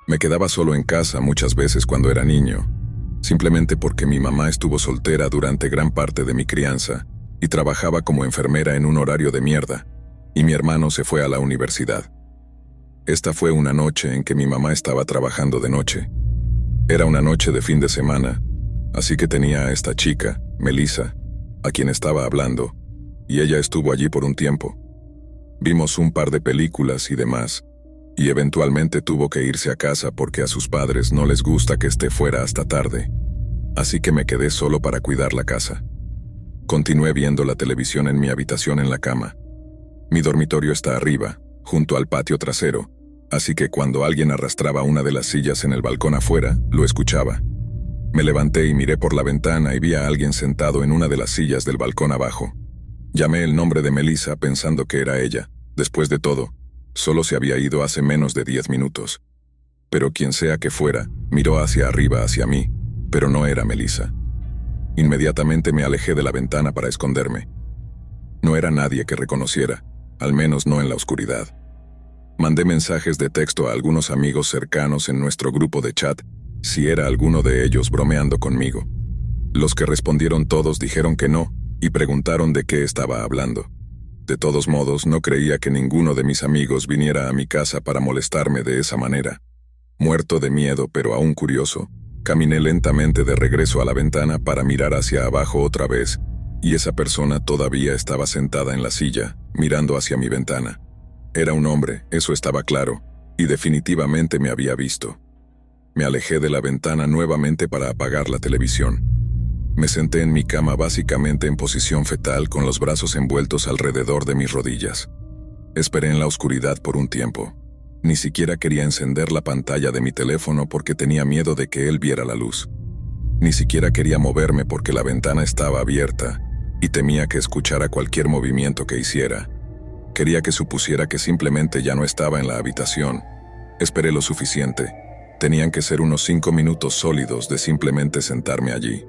Me quedaba solo en casa muchas veces cuando era niño, simplemente porque mi mamá estuvo soltera durante gran parte de mi crianza y trabajaba como enfermera en un horario de mierda, y mi hermano se fue a la universidad. Esta fue una noche en que mi mamá estaba trabajando de noche. Era una noche de fin de semana, así que tenía a esta chica, Melissa, a quien estaba hablando, y ella estuvo allí por un tiempo. Vimos un par de películas y demás, y eventualmente tuvo que irse a casa porque a sus padres no les gusta que esté fuera hasta tarde, así que me quedé solo para cuidar la casa. Continué viendo la televisión en mi habitación en la cama. Mi dormitorio está arriba, junto al patio trasero, así que cuando alguien arrastraba una de las sillas en el balcón afuera, lo escuchaba. Me levanté y miré por la ventana y vi a alguien sentado en una de las sillas del balcón abajo. Llamé el nombre de Melissa pensando que era ella. Después de todo, solo se había ido hace menos de 10 minutos. Pero quien sea que fuera, miró hacia arriba hacia mí, pero no era Melissa. Inmediatamente me alejé de la ventana para esconderme. No era nadie que reconociera, al menos no en la oscuridad. Mandé mensajes de texto a algunos amigos cercanos en nuestro grupo de chat, si era alguno de ellos bromeando conmigo. Los que respondieron todos dijeron que no, y preguntaron de qué estaba hablando. De todos modos, no creía que ninguno de mis amigos viniera a mi casa para molestarme de esa manera. Muerto de miedo, pero aún curioso, caminé lentamente de regreso a la ventana para mirar hacia abajo otra vez, y esa persona todavía estaba sentada en la silla, mirando hacia mi ventana. Era un hombre, eso estaba claro, y definitivamente me había visto. Me alejé de la ventana nuevamente para apagar la televisión. Me senté en mi cama básicamente en posición fetal con los brazos envueltos alrededor de mis rodillas. Esperé en la oscuridad por un tiempo. Ni siquiera quería encender la pantalla de mi teléfono porque tenía miedo de que él viera la luz. Ni siquiera quería moverme porque la ventana estaba abierta y temía que escuchara cualquier movimiento que hiciera. Quería que supusiera que simplemente ya no estaba en la habitación. Esperé lo suficiente. Tenían que ser unos 5 minutos sólidos de simplemente sentarme allí.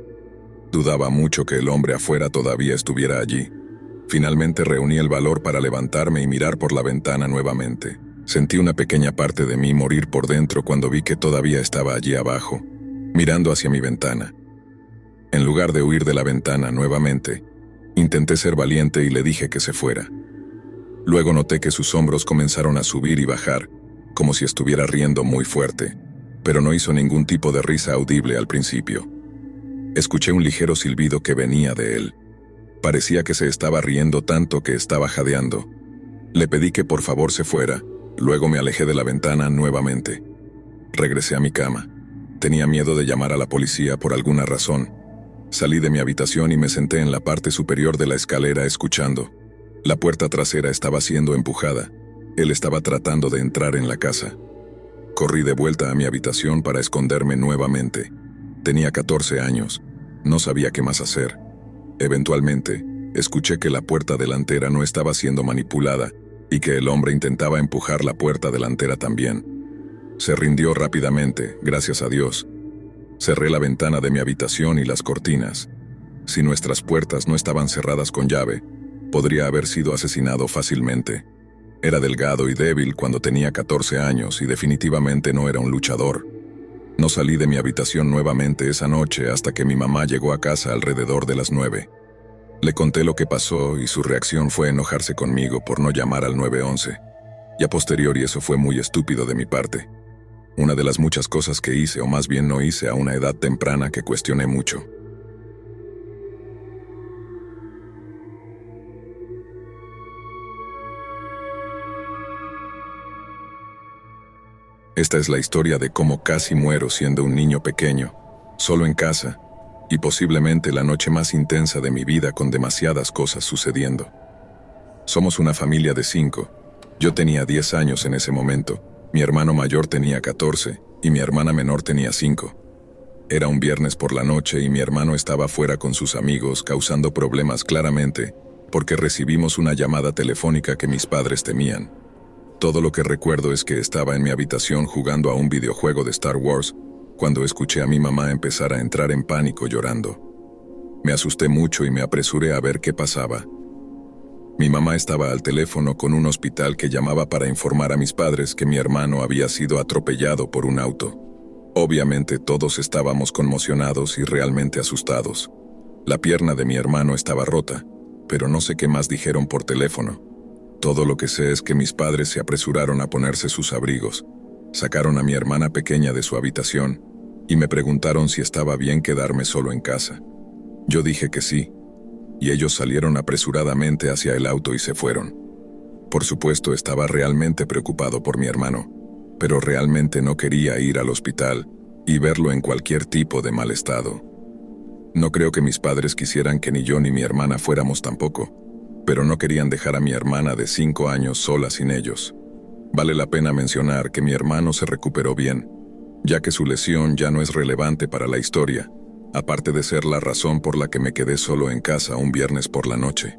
Dudaba mucho que el hombre afuera todavía estuviera allí. Finalmente reuní el valor para levantarme y mirar por la ventana nuevamente. Sentí una pequeña parte de mí morir por dentro cuando vi que todavía estaba allí abajo, mirando hacia mi ventana. En lugar de huir de la ventana nuevamente, intenté ser valiente y le dije que se fuera. Luego noté que sus hombros comenzaron a subir y bajar, como si estuviera riendo muy fuerte, pero no hizo ningún tipo de risa audible al principio. Escuché un ligero silbido que venía de él. Parecía que se estaba riendo tanto que estaba jadeando. Le pedí que por favor se fuera, luego me alejé de la ventana nuevamente. Regresé a mi cama. Tenía miedo de llamar a la policía por alguna razón. Salí de mi habitación y me senté en la parte superior de la escalera escuchando. La puerta trasera estaba siendo empujada. Él estaba tratando de entrar en la casa. Corrí de vuelta a mi habitación para esconderme nuevamente. Tenía 14 años. No sabía qué más hacer. Eventualmente, escuché que la puerta delantera no estaba siendo manipulada y que el hombre intentaba empujar la puerta delantera también. Se rindió rápidamente, gracias a Dios. Cerré la ventana de mi habitación y las cortinas. Si nuestras puertas no estaban cerradas con llave, podría haber sido asesinado fácilmente. Era delgado y débil cuando tenía 14 años y definitivamente no era un luchador. No salí de mi habitación nuevamente esa noche hasta que mi mamá llegó a casa alrededor de las 9. Le conté lo que pasó y su reacción fue enojarse conmigo por no llamar al 911. Y a posteriori eso fue muy estúpido de mi parte. Una de las muchas cosas que hice, o más bien no hice a una edad temprana, que cuestioné mucho. Esta es la historia de cómo casi muero siendo un niño pequeño, solo en casa, y posiblemente la noche más intensa de mi vida con demasiadas cosas sucediendo. Somos una familia de 5. Yo tenía 10 años en ese momento, mi hermano mayor tenía 14 y mi hermana menor tenía 5. Era un viernes por la noche y mi hermano estaba fuera con sus amigos causando problemas claramente porque recibimos una llamada telefónica que mis padres temían. Todo lo que recuerdo es que estaba en mi habitación jugando a un videojuego de Star Wars cuando escuché a mi mamá empezar a entrar en pánico llorando. Me asusté mucho y me apresuré a ver qué pasaba. Mi mamá estaba al teléfono con un hospital que llamaba para informar a mis padres que mi hermano había sido atropellado por un auto. Obviamente todos estábamos conmocionados y realmente asustados. La pierna de mi hermano estaba rota, pero no sé qué más dijeron por teléfono. Todo lo que sé es que mis padres se apresuraron a ponerse sus abrigos, sacaron a mi hermana pequeña de su habitación y me preguntaron si estaba bien quedarme solo en casa. Yo dije que sí, y ellos salieron apresuradamente hacia el auto y se fueron. Por supuesto, estaba realmente preocupado por mi hermano, pero realmente no quería ir al hospital y verlo en cualquier tipo de mal estado. No creo que mis padres quisieran que ni yo ni mi hermana fuéramos tampoco, pero no querían dejar a mi hermana de 5 años sola sin ellos. Vale la pena mencionar que mi hermano se recuperó bien, ya que su lesión ya no es relevante para la historia, aparte de ser la razón por la que me quedé solo en casa un viernes por la noche.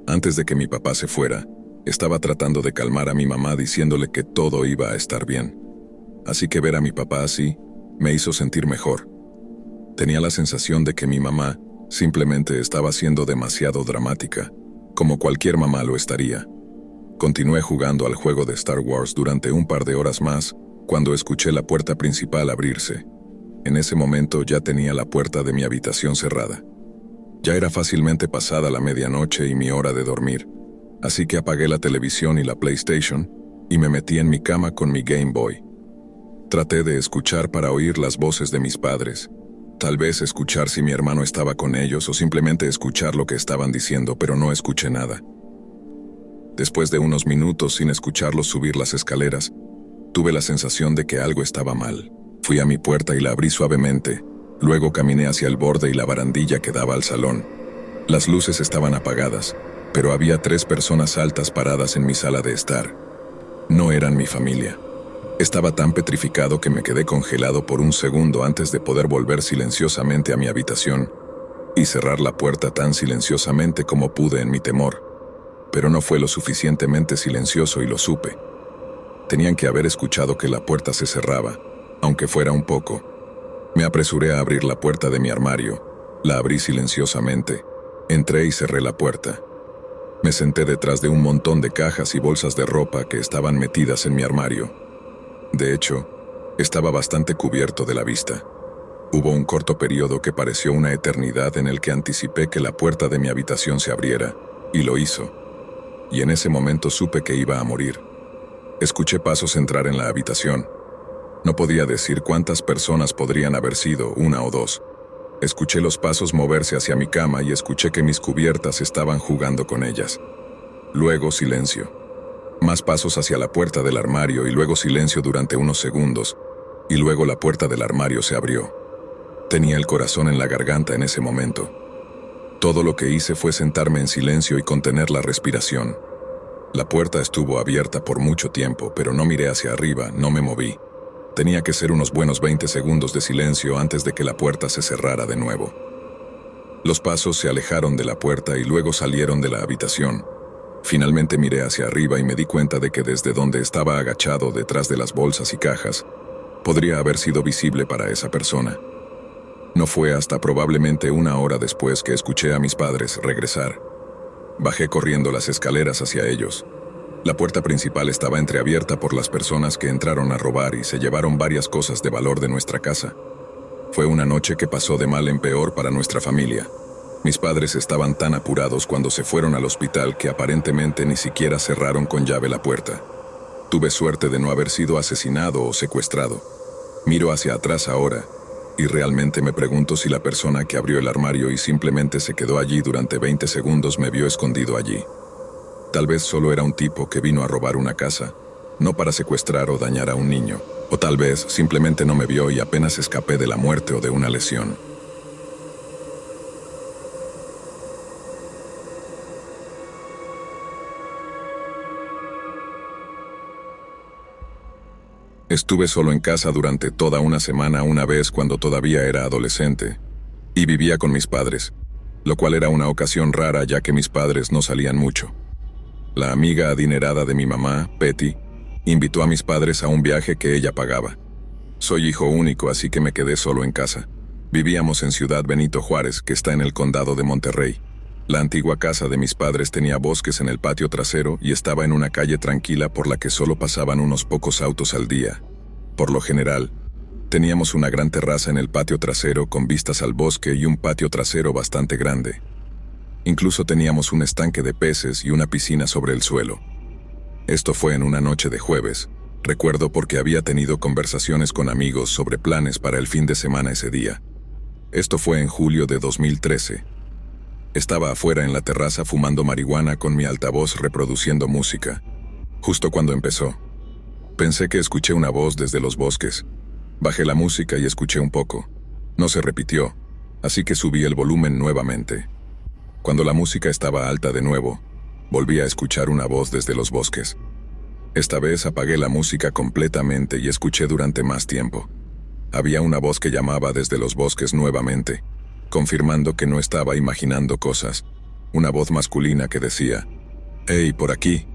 Antes de que mi papá se fuera, estaba tratando de calmar a mi mamá diciéndole que todo iba a estar bien. Así que ver a mi papá así me hizo sentir mejor. Tenía la sensación de que mi mamá simplemente estaba siendo demasiado dramática, como cualquier mamá lo estaría. Continué jugando al juego de Star Wars durante un par de horas más, cuando escuché la puerta principal abrirse. En ese momento ya tenía la puerta de mi habitación cerrada. Ya era fácilmente pasada la medianoche y mi hora de dormir, así que apagué la televisión y la PlayStation y me metí en mi cama con mi Game Boy. Traté de escuchar para oír las voces de mis padres, tal vez escuchar si mi hermano estaba con ellos o simplemente escuchar lo que estaban diciendo, pero no escuché nada. Después de unos minutos sin escucharlos subir las escaleras, tuve la sensación de que algo estaba mal. Fui a mi puerta y la abrí suavemente, luego caminé hacia el borde y la barandilla que daba al salón. Las luces estaban apagadas, pero había 3 personas altas paradas en mi sala de estar. No eran mi familia. Estaba tan petrificado que me quedé congelado por un segundo antes de poder volver silenciosamente a mi habitación y cerrar la puerta tan silenciosamente como pude en mi temor. Pero no fue lo suficientemente silencioso y lo supe. Tenían que haber escuchado que la puerta se cerraba, aunque fuera un poco. Me apresuré a abrir la puerta de mi armario, la abrí silenciosamente, entré y cerré la puerta. Me senté detrás de un montón de cajas y bolsas de ropa que estaban metidas en mi armario. De hecho, estaba bastante cubierto de la vista. Hubo un corto periodo que pareció una eternidad en el que anticipé que la puerta de mi habitación se abriera, y lo hizo. Y en ese momento supe que iba a morir. Escuché pasos entrar en la habitación. No podía decir cuántas personas podrían haber sido, 1 o 2. Escuché los pasos moverse hacia mi cama y escuché que mis cubiertas estaban jugando con ellas. Luego silencio. Más pasos hacia la puerta del armario y luego silencio durante unos segundos, y luego la puerta del armario se abrió. Tenía el corazón en la garganta en ese momento. Todo lo que hice fue sentarme en silencio y contener la respiración. La puerta estuvo abierta por mucho tiempo, pero no miré hacia arriba, no me moví. Tenía que ser unos buenos 20 segundos de silencio antes de que la puerta se cerrara de nuevo. Los pasos se alejaron de la puerta y luego salieron de la habitación. Finalmente miré hacia arriba y me di cuenta de que desde donde estaba agachado detrás de las bolsas y cajas, podría haber sido visible para esa persona. No fue hasta probablemente 1 hora después que escuché a mis padres regresar. Bajé corriendo las escaleras hacia ellos. La puerta principal estaba entreabierta por las personas que entraron a robar y se llevaron varias cosas de valor de nuestra casa. Fue una noche que pasó de mal en peor para nuestra familia. Mis padres estaban tan apurados cuando se fueron al hospital que aparentemente ni siquiera cerraron con llave la puerta. Tuve suerte de no haber sido asesinado o secuestrado. Miro hacia atrás ahora y realmente me pregunto si la persona que abrió el armario y simplemente se quedó allí durante 20 segundos me vio escondido allí. Tal vez solo era un tipo que vino a robar una casa, no para secuestrar o dañar a un niño. O tal vez simplemente no me vio y apenas escapé de la muerte o de una lesión. Estuve solo en casa durante toda una semana una vez cuando todavía era adolescente, y vivía con mis padres, lo cual era una ocasión rara ya que mis padres no salían mucho. La amiga adinerada de mi mamá, Betty, invitó a mis padres a un viaje que ella pagaba. Soy hijo único, así que me quedé solo en casa. Vivíamos en Ciudad Benito Juárez, que está en el condado de Monterrey. La antigua casa de mis padres tenía bosques en el patio trasero y estaba en una calle tranquila por la que solo pasaban unos pocos autos al día. Por lo general, teníamos una gran terraza en el patio trasero con vistas al bosque y un patio trasero bastante grande. Incluso teníamos un estanque de peces y una piscina sobre el suelo. Esto fue en una noche de jueves. Recuerdo porque había tenido conversaciones con amigos sobre planes para el fin de semana ese día. Esto fue en julio de 2013. Estaba afuera en la terraza fumando marihuana con mi altavoz reproduciendo música. Justo cuando empezó, pensé que escuché una voz desde los bosques. Bajé la música y escuché un poco. No se repitió, así que subí el volumen nuevamente. Cuando la música estaba alta de nuevo, volví a escuchar una voz desde los bosques. Esta vez apagué la música completamente y escuché durante más tiempo. Había una voz que llamaba desde los bosques nuevamente, confirmando que no estaba imaginando cosas. Una voz masculina que decía, «Hey, por aquí».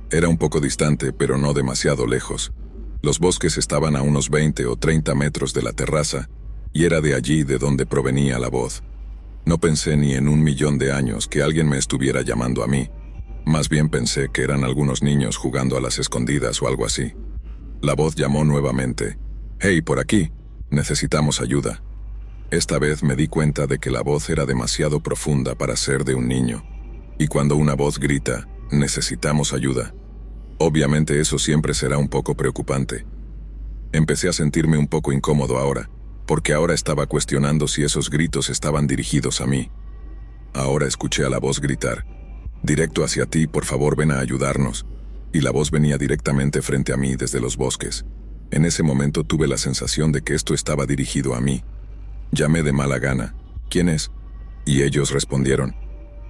Era un poco distante, pero no demasiado lejos. Los bosques estaban a unos 20 o 30 metros de la terraza, y era de allí de donde provenía la voz. No pensé ni en 1.000.000 de años que alguien me estuviera llamando a mí. Más bien pensé que eran algunos niños jugando a las escondidas o algo así. La voz llamó nuevamente, «Hey, por aquí, necesitamos ayuda». Esta vez me di cuenta de que la voz era demasiado profunda para ser de un niño. Y cuando una voz grita, «Necesitamos ayuda», obviamente eso siempre será un poco preocupante. Empecé a sentirme un poco incómodo ahora, porque ahora estaba cuestionando si esos gritos estaban dirigidos a mí. Ahora escuché a la voz gritar, «Directo hacia ti, por favor ven a ayudarnos», y la voz venía directamente frente a mí desde los bosques. En ese momento tuve la sensación de que esto estaba dirigido a mí. Llamé de mala gana, «¿Quién es?», y ellos respondieron,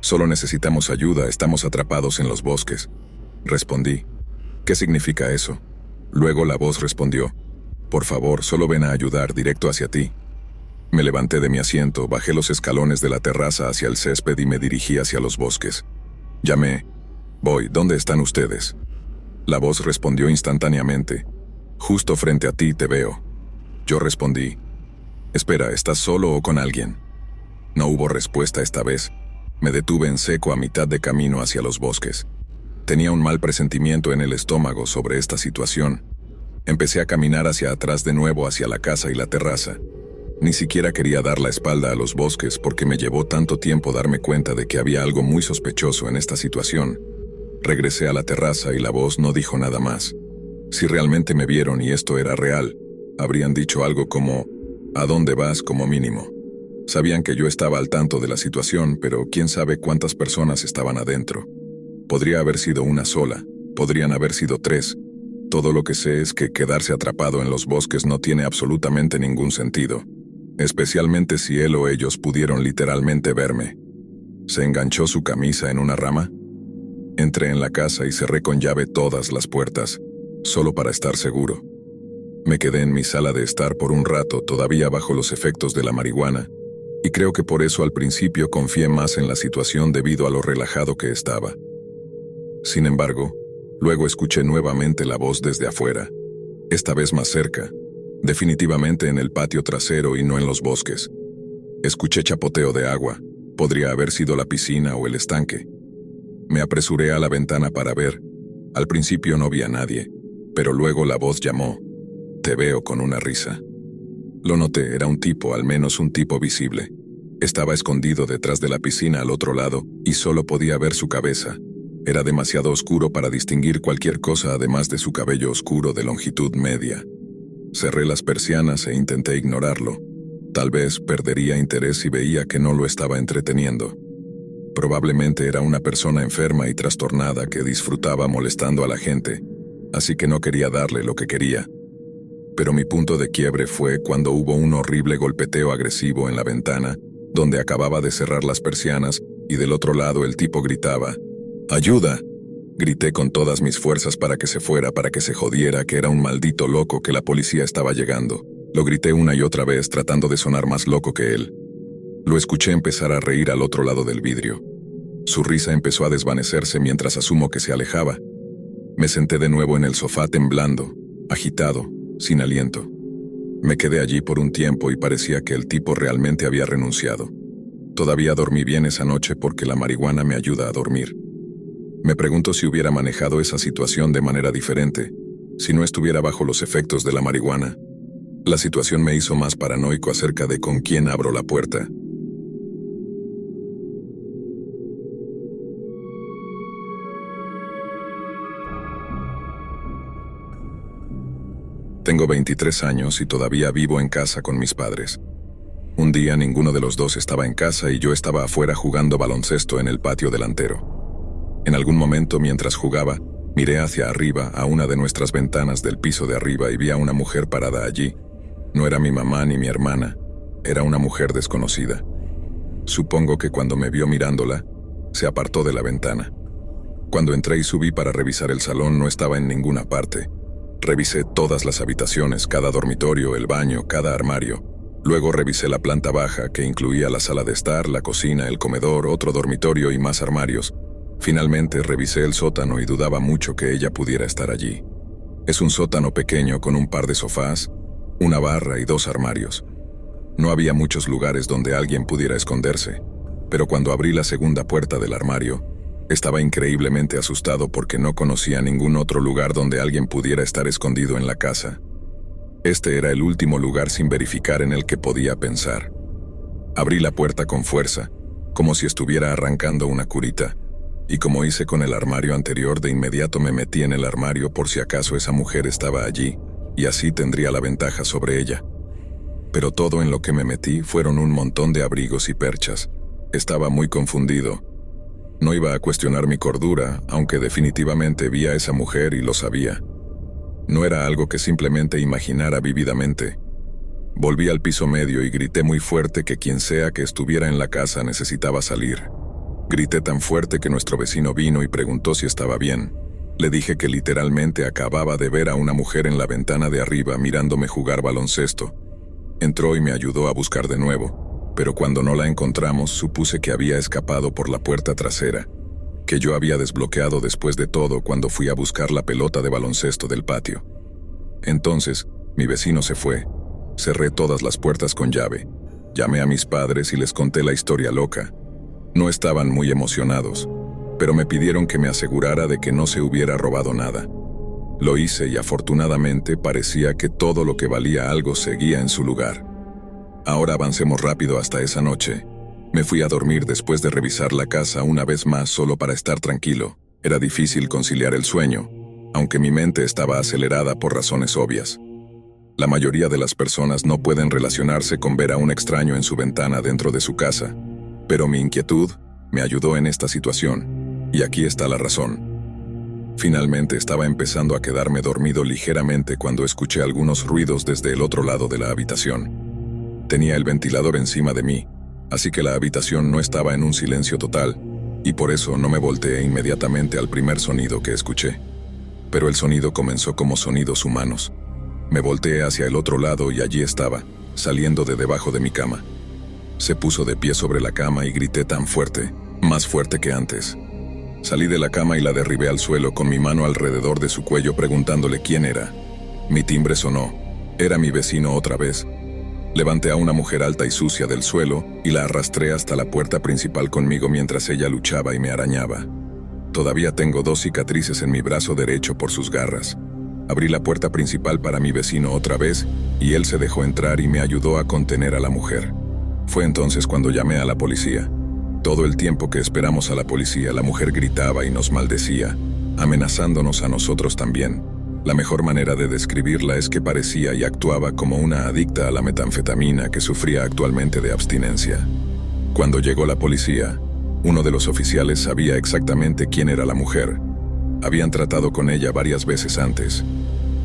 «Solo necesitamos ayuda, estamos atrapados en los bosques». Respondí, «¿Qué significa eso?». Luego la voz respondió, «Por favor, solo ven a ayudar, directo hacia ti». Me levanté de mi asiento, bajé los escalones de la terraza hacia el césped y me dirigí hacia los bosques. Llamé, «Voy, ¿dónde están ustedes?». La voz respondió instantáneamente, «Justo frente a ti te veo». Yo respondí, «Espera, ¿estás solo o con alguien?». No hubo respuesta esta vez. Me detuve en seco a mitad de camino hacia los bosques. Tenía un mal presentimiento en el estómago sobre esta situación. Empecé a caminar hacia atrás de nuevo hacia la casa y la terraza. Ni siquiera quería dar la espalda a los bosques porque me llevó tanto tiempo darme cuenta de que había algo muy sospechoso en esta situación. Regresé a la terraza y la voz no dijo nada más. Si realmente me vieron y esto era real, habrían dicho algo como, «¿A dónde vas?», como mínimo. Sabían que yo estaba al tanto de la situación, pero quién sabe cuántas personas estaban adentro. Podría haber sido una sola, podrían haber sido 3. Todo lo que sé es que quedarse atrapado en los bosques no tiene absolutamente ningún sentido, especialmente si él o ellos pudieron literalmente verme. ¿Se enganchó su camisa en una rama? Entré en la casa y cerré con llave todas las puertas, solo para estar seguro. Me quedé en mi sala de estar por un rato, todavía bajo los efectos de la marihuana, y creo que por eso al principio confié más en la situación debido a lo relajado que estaba. Sin embargo, luego escuché nuevamente la voz desde afuera, esta vez más cerca, definitivamente en el patio trasero y no en los bosques. Escuché chapoteo de agua, podría haber sido la piscina o el estanque. Me apresuré a la ventana para ver. Al principio no vi a nadie, pero luego la voz llamó, «Te veo», con una risa. Lo noté, era un tipo, al menos un tipo visible. Estaba escondido detrás de la piscina al otro lado y solo podía ver su cabeza. Era demasiado oscuro para distinguir cualquier cosa además de su cabello oscuro de longitud media. Cerré las persianas e intenté ignorarlo. Tal vez perdería interés si veía que no lo estaba entreteniendo. Probablemente era una persona enferma y trastornada que disfrutaba molestando a la gente, así que no quería darle lo que quería. Pero mi punto de quiebre fue cuando hubo un horrible golpeteo agresivo en la ventana, donde acababa de cerrar las persianas, y del otro lado el tipo gritaba, «¡Ayuda!». Grité con todas mis fuerzas para que se fuera, para que se jodiera, que era un maldito loco, que la policía estaba llegando. Lo grité una y otra vez, tratando de sonar más loco que él. Lo escuché empezar a reír al otro lado del vidrio. Su risa empezó a desvanecerse mientras asumo que se alejaba. Me senté de nuevo en el sofá temblando, agitado, sin aliento. Me quedé allí por un tiempo y parecía que el tipo realmente había renunciado. Todavía dormí bien esa noche porque la marihuana me ayuda a dormir. Me pregunto si hubiera manejado esa situación de manera diferente, si no estuviera bajo los efectos de la marihuana. La situación me hizo más paranoico acerca de con quién abro la puerta. Tengo 23 años y todavía vivo en casa con mis padres. Un día ninguno de los dos estaba en casa y yo estaba afuera jugando baloncesto en el patio delantero. En algún momento mientras jugaba, miré hacia arriba a una de nuestras ventanas del piso de arriba y vi a una mujer parada allí. No era mi mamá ni mi hermana, era una mujer desconocida. Supongo que cuando me vio mirándola, se apartó de la ventana. Cuando entré y subí para revisar el salón no estaba en ninguna parte. Revisé todas las habitaciones, cada dormitorio, el baño, cada armario. Luego revisé la planta baja, que incluía la sala de estar, la cocina, el comedor, otro dormitorio y más armarios. Finalmente revisé el sótano y dudaba mucho que ella pudiera estar allí. Es un sótano pequeño con un par de sofás, una barra y 2 armarios. No había muchos lugares donde alguien pudiera esconderse, pero cuando abrí la segunda puerta del armario, estaba increíblemente asustado porque no conocía ningún otro lugar donde alguien pudiera estar escondido en la casa. Este era el último lugar sin verificar en el que podía pensar. Abrí la puerta con fuerza, como si estuviera arrancando una curita, y como hice con el armario anterior, de inmediato me metí en el armario por si acaso esa mujer estaba allí, y así tendría la ventaja sobre ella. Pero todo en lo que me metí fueron un montón de abrigos y perchas. Estaba muy confundido. No iba a cuestionar mi cordura, aunque definitivamente vi a esa mujer y lo sabía. No era algo que simplemente imaginara vívidamente. Volví al piso medio y grité muy fuerte que quien sea que estuviera en la casa necesitaba salir. Grité tan fuerte que nuestro vecino vino y preguntó si estaba bien. Le dije que literalmente acababa de ver a una mujer en la ventana de arriba mirándome jugar baloncesto. Entró y me ayudó a buscar de nuevo, pero cuando no la encontramos supuse que había escapado por la puerta trasera, que yo había desbloqueado después de todo cuando fui a buscar la pelota de baloncesto del patio. Entonces, mi vecino se fue. Cerré todas las puertas con llave. Llamé a mis padres y les conté la historia loca. No estaban muy emocionados, pero me pidieron que me asegurara de que no se hubiera robado nada. Lo hice y afortunadamente parecía que todo lo que valía algo seguía en su lugar. Ahora avancemos rápido hasta esa noche. Me fui a dormir después de revisar la casa una vez más solo para estar tranquilo. Era difícil conciliar el sueño, aunque mi mente estaba acelerada por razones obvias. La mayoría de las personas no pueden relacionarse con ver a un extraño en su ventana dentro de su casa, pero mi inquietud me ayudó en esta situación, y aquí está la razón. Finalmente estaba empezando a quedarme dormido ligeramente cuando escuché algunos ruidos desde el otro lado de la habitación. Tenía el ventilador encima de mí, así que la habitación no estaba en un silencio total, y por eso no me volteé inmediatamente al primer sonido que escuché. Pero el sonido comenzó como sonidos humanos. Me volteé hacia el otro lado y allí estaba, saliendo de debajo de mi cama. Se puso de pie sobre la cama y grité tan fuerte, más fuerte que antes. Salí de la cama y la derribé al suelo con mi mano alrededor de su cuello preguntándole quién era. Mi timbre sonó. Era mi vecino otra vez. Levanté a una mujer alta y sucia del suelo y la arrastré hasta la puerta principal conmigo mientras ella luchaba y me arañaba. Todavía tengo 2 cicatrices en mi brazo derecho por sus garras. Abrí la puerta principal para mi vecino otra vez y él se dejó entrar y me ayudó a contener a la mujer. Fue entonces cuando llamé a la policía. Todo el tiempo que esperamos a la policía, la mujer gritaba y nos maldecía, amenazándonos a nosotros también. La mejor manera de describirla es que parecía y actuaba como una adicta a la metanfetamina que sufría actualmente de abstinencia. Cuando llegó la policía, uno de los oficiales sabía exactamente quién era la mujer. Habían tratado con ella varias veces antes.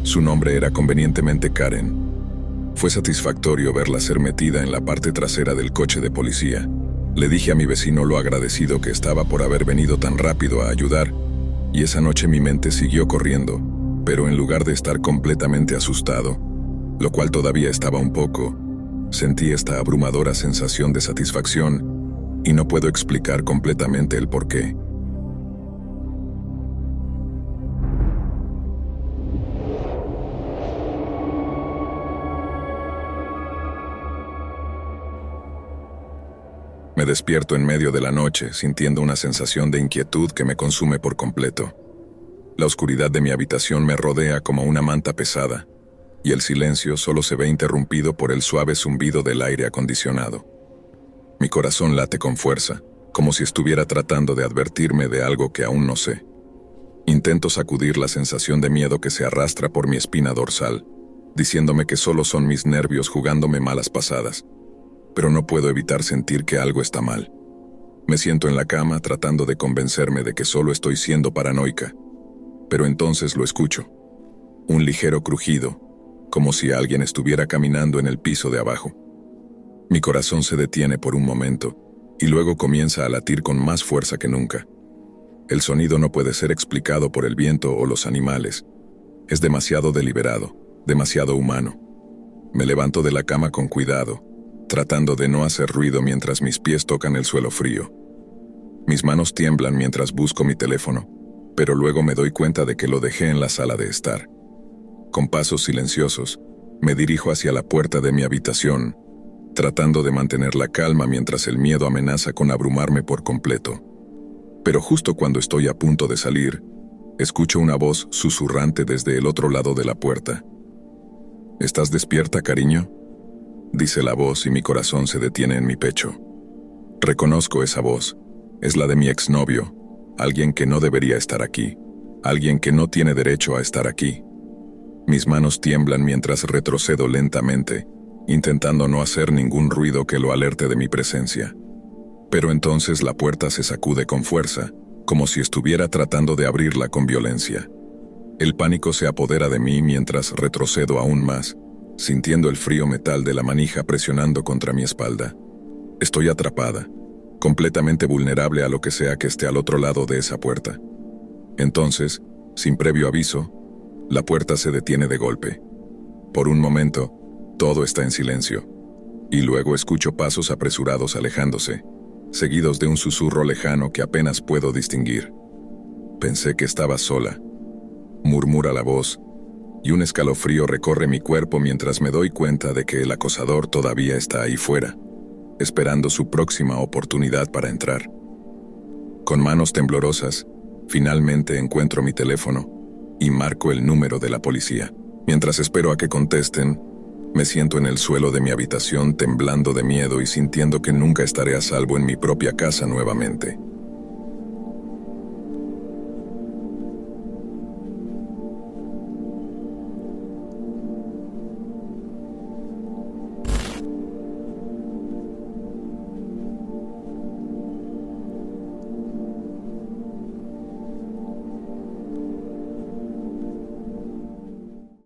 Su nombre era convenientemente Karen. Fue satisfactorio verla ser metida en la parte trasera del coche de policía. Le dije a mi vecino lo agradecido que estaba por haber venido tan rápido a ayudar, y esa noche mi mente siguió corriendo, pero en lugar de estar completamente asustado, lo cual todavía estaba un poco, sentí esta abrumadora sensación de satisfacción, y no puedo explicar completamente el porqué. Me despierto en medio de la noche, sintiendo una sensación de inquietud que me consume por completo. La oscuridad de mi habitación me rodea como una manta pesada, y el silencio solo se ve interrumpido por el suave zumbido del aire acondicionado. Mi corazón late con fuerza, como si estuviera tratando de advertirme de algo que aún no sé. Intento sacudir la sensación de miedo que se arrastra por mi espina dorsal, diciéndome que solo son mis nervios jugándome malas pasadas, pero no puedo evitar sentir que algo está mal. Me siento en la cama tratando de convencerme de que solo estoy siendo paranoica, pero entonces lo escucho. Un ligero crujido, como si alguien estuviera caminando en el piso de abajo. Mi corazón se detiene por un momento, y luego comienza a latir con más fuerza que nunca. El sonido no puede ser explicado por el viento o los animales. Es demasiado deliberado, demasiado humano. Me levanto de la cama con cuidado, tratando de no hacer ruido mientras mis pies tocan el suelo frío. Mis manos tiemblan mientras busco mi teléfono, pero luego me doy cuenta de que lo dejé en la sala de estar. Con pasos silenciosos, me dirijo hacia la puerta de mi habitación, tratando de mantener la calma mientras el miedo amenaza con abrumarme por completo. Pero justo cuando estoy a punto de salir, escucho una voz susurrante desde el otro lado de la puerta. ¿Estás despierta, cariño?, dice la voz y mi corazón se detiene en mi pecho. Reconozco esa voz. Es la de mi exnovio, alguien que no debería estar aquí, alguien que no tiene derecho a estar aquí. Mis manos tiemblan mientras retrocedo lentamente, intentando no hacer ningún ruido que lo alerte de mi presencia. Pero entonces la puerta se sacude con fuerza, como si estuviera tratando de abrirla con violencia. El pánico se apodera de mí mientras retrocedo aún más, sintiendo el frío metal de la manija presionando contra mi espalda. Estoy atrapada, completamente vulnerable a lo que sea que esté al otro lado de esa puerta. Entonces, sin previo aviso, la puerta se detiene de golpe. Por un momento, todo está en silencio, y luego escucho pasos apresurados alejándose, seguidos de un susurro lejano que apenas puedo distinguir. Pensé que estaba sola, murmura la voz, y un escalofrío recorre mi cuerpo mientras me doy cuenta de que el acosador todavía está ahí fuera, esperando su próxima oportunidad para entrar. Con manos temblorosas, finalmente encuentro mi teléfono y marco el número de la policía. Mientras espero a que contesten, me siento en el suelo de mi habitación temblando de miedo y sintiendo que nunca estaré a salvo en mi propia casa nuevamente.